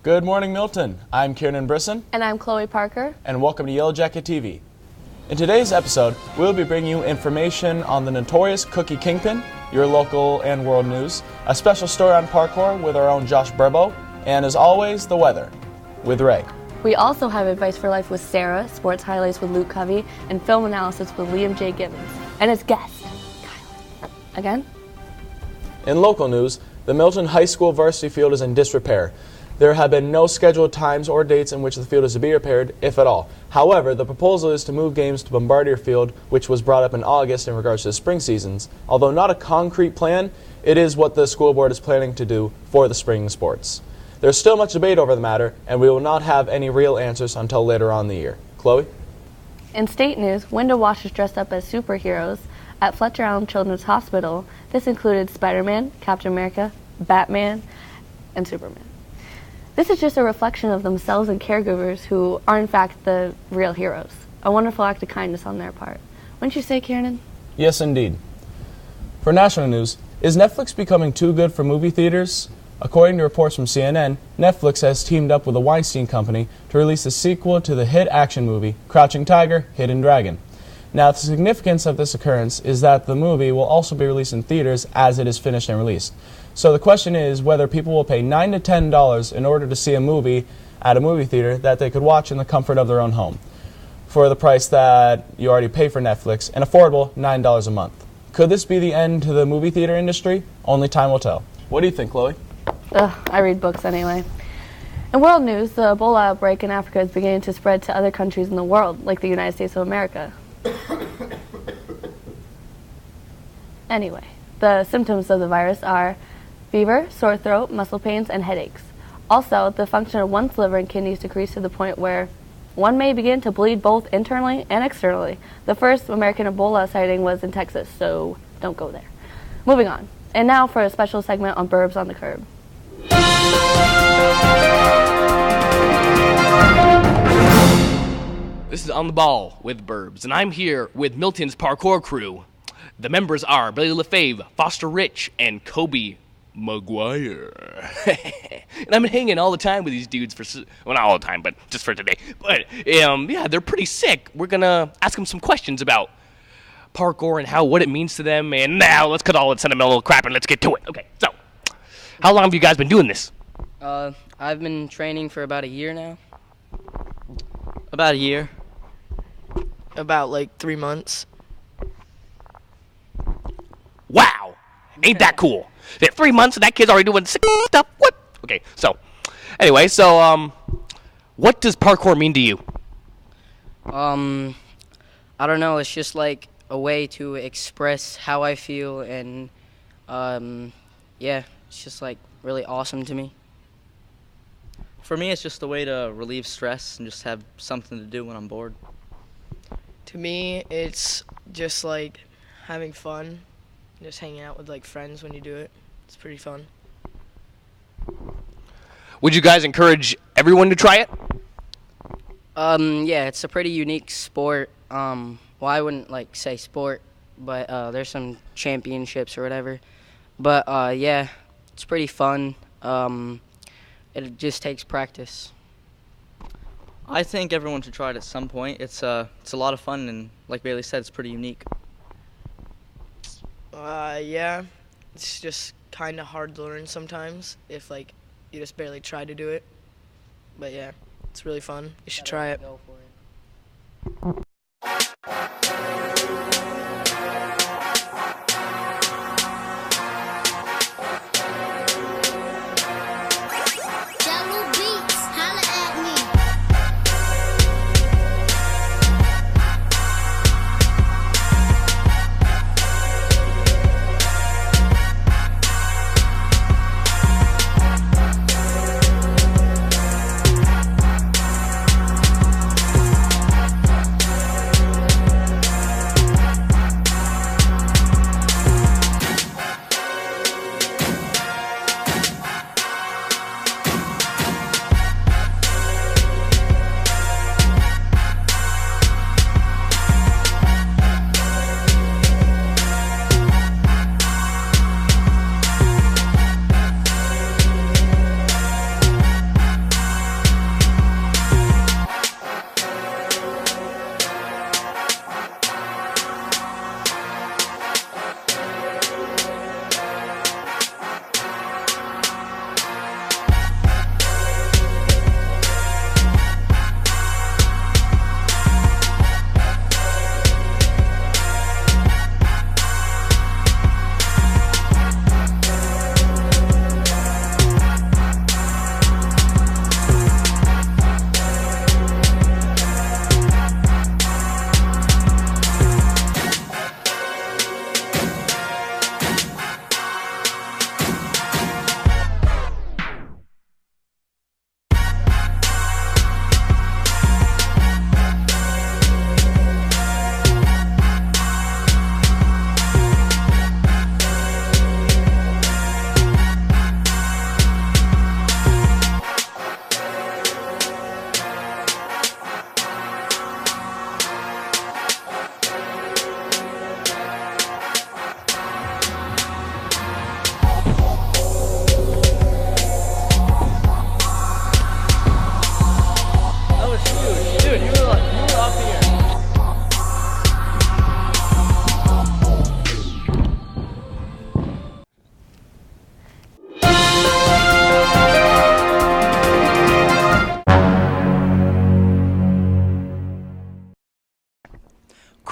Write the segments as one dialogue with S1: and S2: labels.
S1: Good morning, Milton. I'm Kieran Brisson.
S2: And I'm Chloe Parker.
S1: And welcome to Yellow Jacket TV. In today's episode, we'll be bringing you information on the notorious Cookie Kingpin, your local and world news, a special story on parkour with our own Josh Burbo, and as always, the weather with Ray.
S2: We also have advice for life with Sarah, sports highlights with Luke Covey, and film analysis with Liam J. Gibbons. And his guest, Kylan. Again?
S1: In local news, the Milton High School varsity field is in disrepair. There have been no scheduled times or dates in which the field is to be repaired, if at all. However, the proposal is to move games to Bombardier Field, which was brought up in August in regards to the spring seasons. Although not a concrete plan, it is what the school board is planning to do for the spring sports. There's still much debate over the matter, and we will not have any real answers until later on in the year. Chloe?
S2: In state news, window washers dressed up as superheroes at Fletcher Allen Children's Hospital. This included Spider-Man, Captain America, Batman, and Superman. This is just a reflection of themselves and caregivers who are in fact the real heroes. A wonderful act of kindness on their part. Wouldn't you say, Kieran?
S1: Yes, indeed. For national news, is Netflix becoming too good for movie theaters? According to reports from CNN, Netflix has teamed up with the Weinstein Company to release a sequel to the hit action movie, Crouching Tiger, Hidden Dragon. Now, the significance of this occurrence is that the movie will also be released in theaters as it is finished and released. So the question is whether people will pay $9 to $10 in order to see a movie at a movie theater that they could watch in the comfort of their own home for the price that you already pay for Netflix, an affordable $9 a month. Could this be the end to the movie theater industry? Only time will tell. What do you think, Chloe?
S2: I read books anyway. In world news, the Ebola outbreak in Africa is beginning to spread to other countries in the world, like the United States of America. Anyway, the symptoms of the virus are fever, sore throat, muscle pains, and headaches. Also, the function of one's liver and kidneys decrease to the point where one may begin to bleed both internally and externally. The first American Ebola sighting was in Texas, so don't go there. Moving on. And now for a special segment on Burbs on the Curb.
S3: This is On the Ball with Burbs, and I'm here with Milton's parkour crew. The members are Billy LaFave, Foster Rich, and Kobe Maguire. And I've been hanging all the time with these dudes well, not all the time, but just for today. But, yeah, they're pretty sick. We're going to ask them some questions about parkour and what it means to them. And now let's cut all that sentimental crap and let's get to it. Okay, so, how long have you guys been doing this?
S4: I've been training for about a year now.
S5: About a year. About like 3 months.
S3: Wow! Ain't that cool? 3 months and that kid's already doing sick stuff? What? Okay, so, anyway, what does parkour mean to you?
S4: I don't know, it's just like a way to express how I feel and, yeah, it's just like really awesome to me.
S5: For me, it's just a way to relieve stress and just have something to do when I'm bored.
S6: To me, it's just like having fun, just hanging out with like friends when you do it. It's pretty fun.
S3: Would you guys encourage everyone to try it?
S4: Yeah, it's a pretty unique sport. Well, I wouldn't like say sport, but there's some championships or whatever. But yeah, it's pretty fun. It just takes practice.
S5: I think everyone should try it at some point. It's a lot of fun, and like Bailey said, it's pretty unique.
S6: Yeah, it's just kind of hard to learn sometimes if like you just barely try to do it. But yeah, it's really fun. You should try it.
S4: Go for it.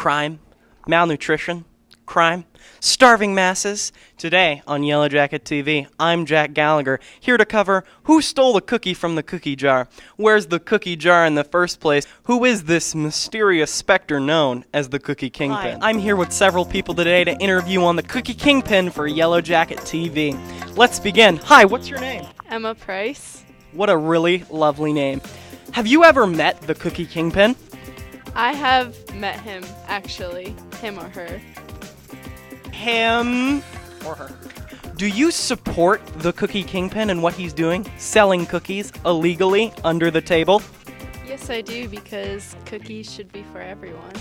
S7: crime, malnutrition, crime, starving masses. Today on Yellow Jacket TV, I'm Jack Gallagher, here to cover who stole the cookie from the cookie jar, where's the cookie jar in the first place, who is this mysterious specter known as the Cookie Kingpin. I'm here with several people today to interview on the Cookie Kingpin for Yellow Jacket TV. Let's begin. Hi, what's your name?
S8: Emma Price.
S7: What a really lovely name. Have you ever met the Cookie Kingpin?
S8: I have met him, actually. Him or her.
S7: Him or her. Do you support the Cookie Kingpin and what he's doing? Selling cookies illegally under the table?
S8: Yes, I do, because cookies should be for everyone.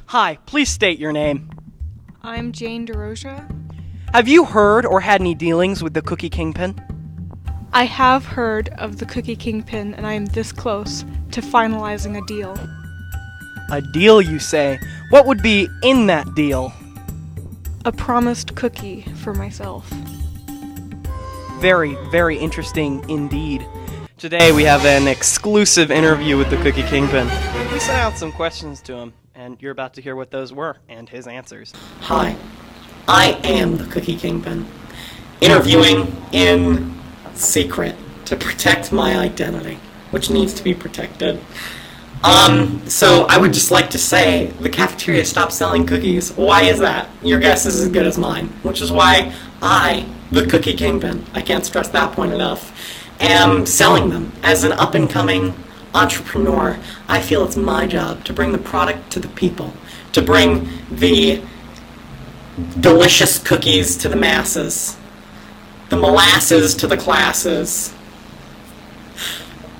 S7: Hi, please state your name.
S9: I'm Jane DeRosia.
S7: Have you heard or had any dealings with the Cookie Kingpin?
S9: I have heard of the Cookie Kingpin, and I am this close to finalizing a deal.
S7: A deal, you say? What would be in that deal?
S9: A promised cookie for myself.
S7: Very, very interesting indeed. Today we have an exclusive interview with the Cookie Kingpin. We sent out some questions to him, and you're about to hear what those were and his answers.
S10: Hi, I am the Cookie Kingpin, interviewing in secret to protect my identity, which needs to be protected. So I would just like to say, the cafeteria stopped selling cookies. Why is that? Your guess is as good as mine, which is why I, the Cookie Kingpin, I can't stress that point enough, am selling them. As an up-and-coming entrepreneur, I feel it's my job to bring the product to the people, to bring the delicious cookies to the masses, the molasses to the classes.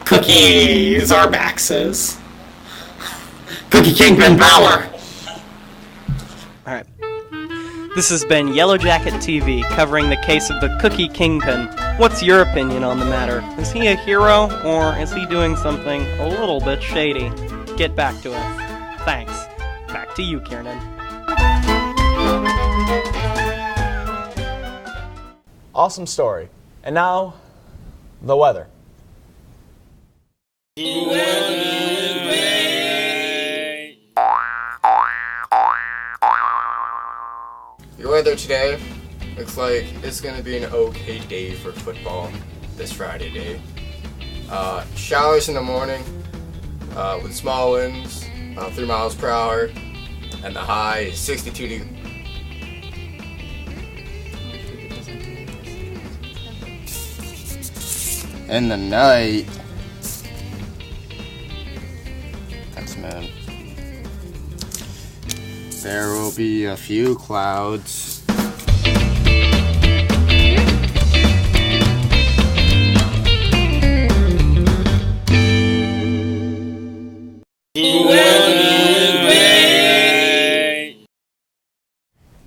S10: Cookies are maxes. Cookie Kingpin power!
S7: Alright. This has been Yellow Jacket TV, covering the case of the Cookie Kingpin. What's your opinion on the matter? Is he a hero, or is he doing something a little bit shady? Get back to us. Thanks. Back to you, Kiernan.
S1: Awesome story. And now, the weather.
S11: The weather today looks like it's going to be an okay day for football this Friday day. Showers in the morning with small winds, 3 miles per hour, and the high is 62 degrees. In the night, that's moon. There will be a few clouds.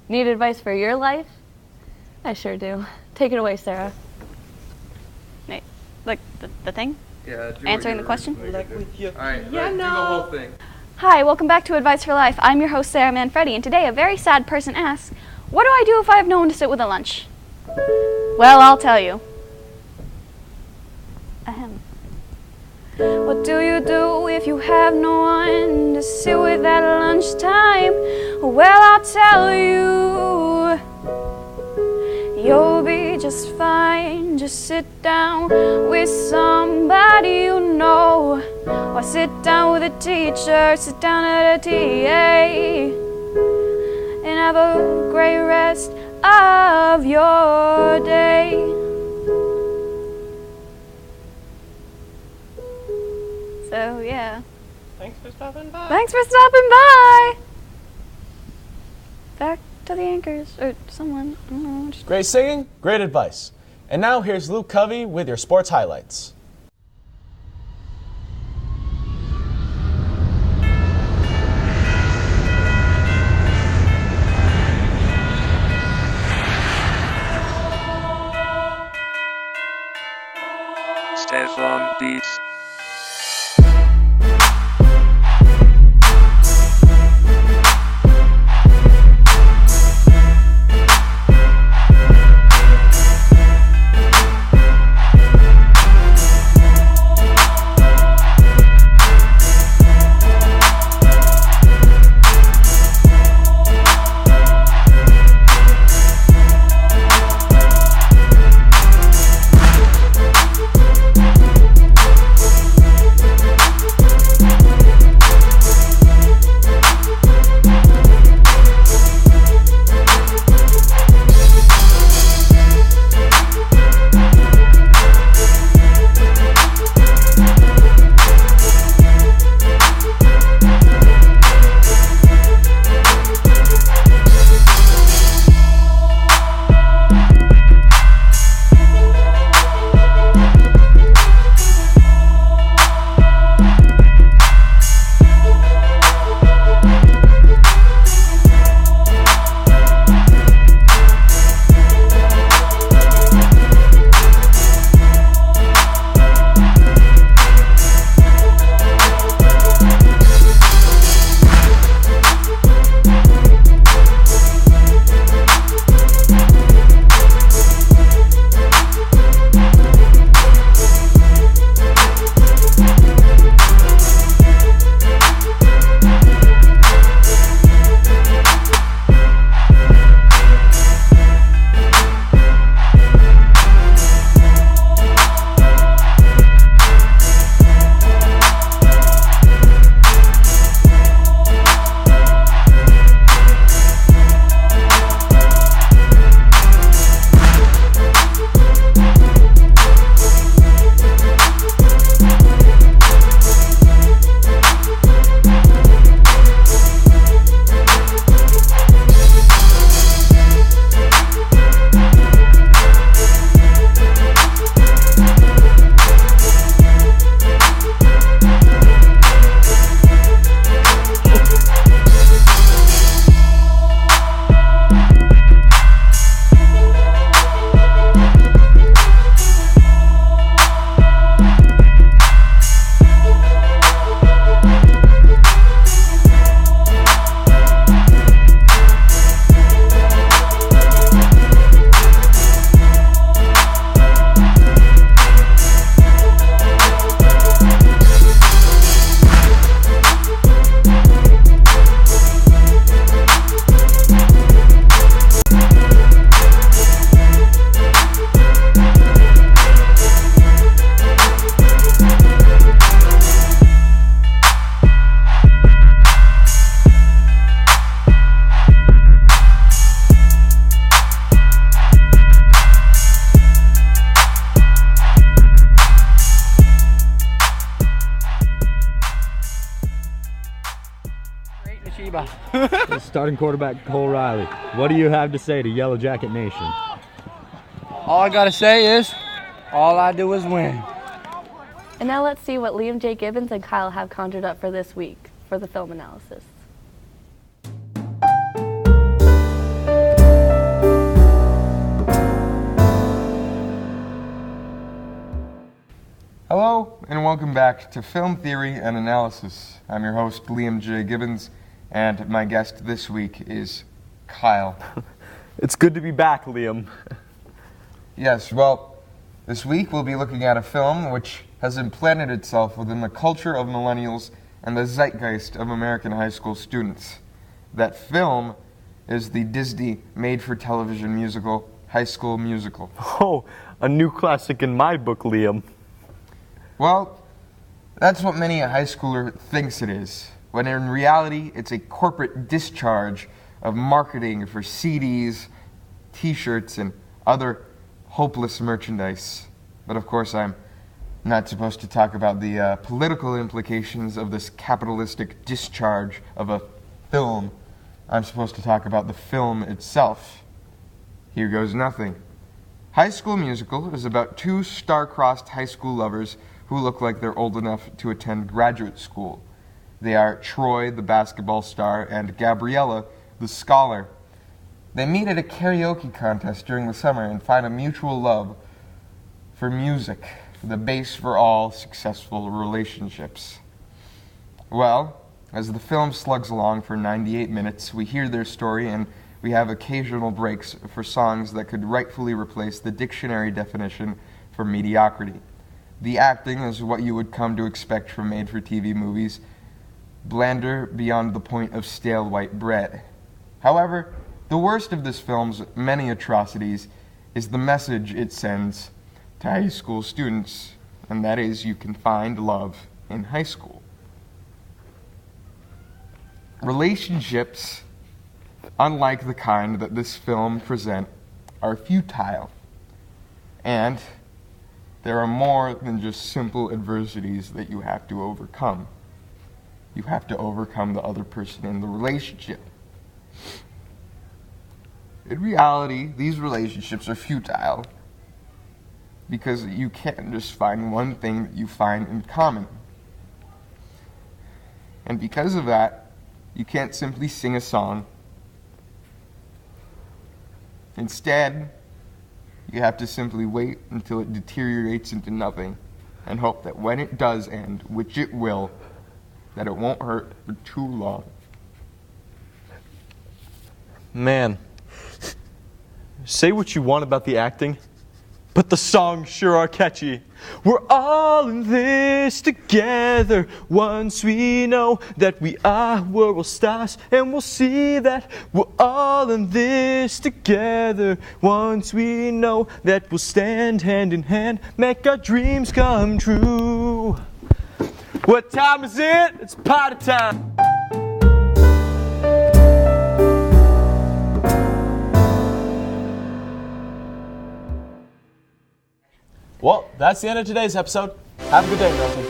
S2: Need advice for your life? I sure do. Take it away, Sarah. Nate, like the thing?
S12: Yeah,
S2: answering the question?
S12: Alright, do the whole thing.
S13: Hi, welcome back to Advice for Life. I'm your host, Sarah Manfredi, and today a very sad person asks, what do I do if I have no one to sit with at lunch? Well, I'll tell you. Ahem. What do you do if you have no one to sit with at lunchtime? Well, I'll tell you. You'll be just fine. Just sit down with somebody you know. Or sit down with a teacher, sit down at a TA. And have a great rest of your day. So, yeah.
S7: Thanks for stopping by.
S13: Thanks for stopping by. Back to the anchors, or someone. I don't know.
S1: Great singing, great advice. And now here's Luke Covey with your sports highlights.
S14: Stefan Beats.
S15: quarterback.
S16: Starting quarterback Cole Riley. What do you have to say to Yellow Jacket Nation?
S15: All I gotta say is, all I do is win.
S2: And now let's see what Liam J. Gibbons and Kyle have conjured up for this week for the film analysis.
S17: Hello, and welcome back to Film Theory and Analysis. I'm your host, Liam J. Gibbons, and my guest this week is Kyle.
S16: It's good to be back, Liam.
S17: Yes, well, this week we'll be looking at a film which has implanted itself within the culture of millennials and the zeitgeist of American high school students. That film is the Disney made-for-television musical, High School Musical.
S16: Oh, a new classic in my book, Liam.
S17: Well, that's what many a high schooler thinks it is, when in reality it's a corporate discharge of marketing for CDs, t-shirts, and other hopeless merchandise. But of course I'm not supposed to talk about the political implications of this capitalistic discharge of a film. I'm supposed to talk about the film itself. Here goes nothing. High School Musical is about two star-crossed high school lovers who look like they're old enough to attend graduate school. They are Troy, the basketball star, and Gabriella, the scholar. They meet at a karaoke contest during the summer and find a mutual love for music, the base for all successful relationships. Well, as the film slugs along for 98 minutes, we hear their story and we have occasional breaks for songs that could rightfully replace the dictionary definition for mediocrity. The acting is what you would come to expect from made-for-TV movies, blander beyond the point of stale white bread. However, the worst of this film's many atrocities is the message it sends to high school students, and that is you can find love in high school. Relationships, unlike the kind that this film presents, are futile, and there are more than just simple adversities that you have to overcome. You have to overcome the other person in the relationship. In reality, these relationships are futile because you can't just find one thing that you find in common. And because of that, you can't simply sing a song. Instead, you have to simply wait until it deteriorates into nothing and hope that when it does end, which it will, that it won't hurt for too long.
S16: Man, say what you want about the acting, but the songs sure are catchy. We're all in this together once we know that we are world stars, and we'll see that we're all in this together once we know that we'll stand hand in hand, make our dreams come true. What time is it? It's party time.
S1: Well, that's the end of today's episode. Have a good day, Milton.